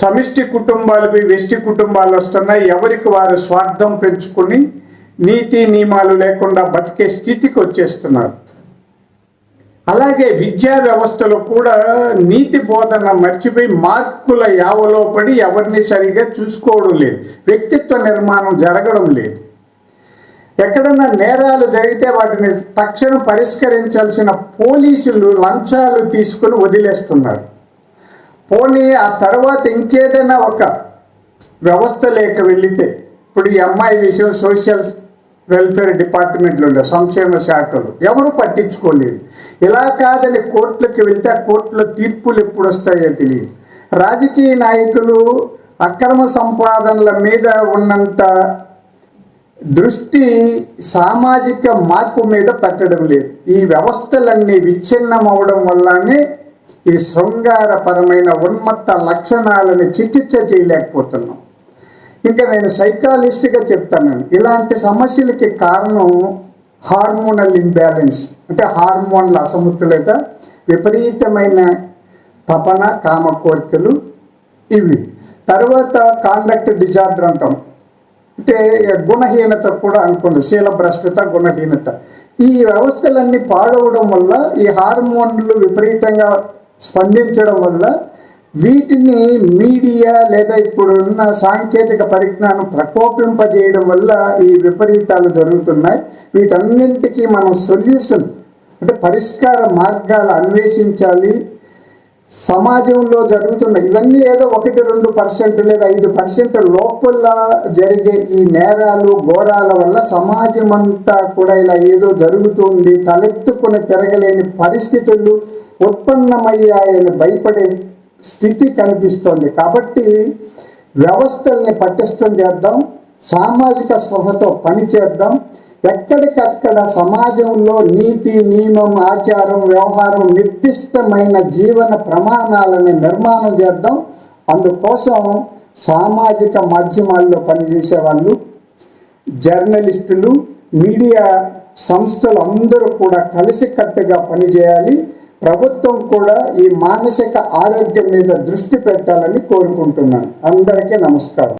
సమిష్టి కుటుంబాలపై వెష్టి కుటుంబాలు వస్తున్నాయి. ఎవరికి వారు స్వార్థం పెంచుకుని నీతి నియమాలు లేకుండా బతికే స్థితికి వచ్చేస్తున్నారు. అలాగే విద్యా వ్యవస్థలో కూడా నీతి బోధన మర్చిపోయి మార్కుల యావలో పడి ఎవరిని సరిగా చూసుకోవడం లేదు. వ్యక్తిత్వ నిర్మాణం జరగడం లేదు. ఎక్కడన్నా నేరాలు జరిగితే వాటిని తక్షణం పరిష్కరించాల్సిన పోలీసులు లంచాలు తీసుకుని వదిలేస్తున్నారు. పోనీ ఆ తర్వాత ఇంకేదైనా ఒక వ్యవస్థ లేక వెళితే, ఇప్పుడు ఈ అమ్మాయి విషయం సోషల్ వెల్ఫేర్ డిపార్ట్మెంట్లో ఉండే సంక్షేమ శాఖలు ఎవరు పట్టించుకోలేదు. ఇలా కాదని కోర్టులకు వెళ్తే ఆ కోర్టులో తీర్పులు ఎప్పుడు వస్తాయో తెలియదు. రాజకీయ నాయకులు అక్రమ సంపాదనల మీద ఉన్నంత దృష్టి సామాజిక మార్పు మీద పెట్టడం లేదు. ఈ వ్యవస్థలన్నీ విచ్ఛిన్నం అవడం వల్లనే ఈ శృంగారపరమైన ఉన్మత్త లక్షణాలను చికిత్స చేయలేకపోతున్నాం. ఇంకా నేను సైకాలజిస్ట్గా చెప్తాను, ఇలాంటి సమస్యలకి కారణం హార్మోనల్ ఇంబ్యాలెన్స్, అంటే హార్మోన్ల అసమతుల్యత, విపరీతమైన తపన, కామ కోరికలు ఇవి. తర్వాత కాండక్ట్ డిజార్డర్ అంటాం, అంటే గుణహీనత కూడా అనుకోండి, శీలభ్రష్టత, గుణహీనత. ఈ వ్యవస్థలన్నీ పాడవడం వల్ల, ఈ హార్మోన్లు విపరీతంగా స్పందించడం వల్ల, వీటిని మీడియా లేదా ఇప్పుడున్న సాంకేతిక పరిజ్ఞానం ప్రకోపింపజేయడం వల్ల ఈ విపరీతాలు జరుగుతున్నాయి. వీటన్నింటికీ మనం సొల్యూషన్ అంటే పరిష్కార మార్గాలు అన్వేషించాలి. సమాజంలో జరుగుతున్న ఇవన్నీ ఏదో 1-2% లేదా 5% లోపల జరిగే ఈ నేరాలు ఘోరాల వల్ల సమాజం అంతా కూడా ఇలా ఏదో జరుగుతుంది, తలెత్తుకుని తిరగలేని పరిస్థితులు ఉత్పన్నమయ్యాయని భయపడే స్థితి కనిపిస్తోంది. కాబట్టి వ్యవస్థల్ని పటిష్టం చేద్దాం, సామాజిక స్పృహతో పనిచేద్దాం. ఎక్కడికక్కడ సమాజంలో నీతి, నియమం, ఆచారం, వ్యవహారం, నిర్దిష్టమైన జీవన ప్రమాణాలని నిర్మాణం చేద్దాం. అందుకోసం సామాజిక మాధ్యమాల్లో పనిచేసే వాళ్ళు, జర్నలిస్టులు, మీడియా సంస్థలు అందరూ కూడా కలిసికట్టుగా పనిచేయాలి. ప్రభుత్వం కూడా ఈ మానసిక ఆరోగ్యం మీద దృష్టి పెట్టాలని కోరుకుంటున్నాను. అందరికీ నమస్కారం.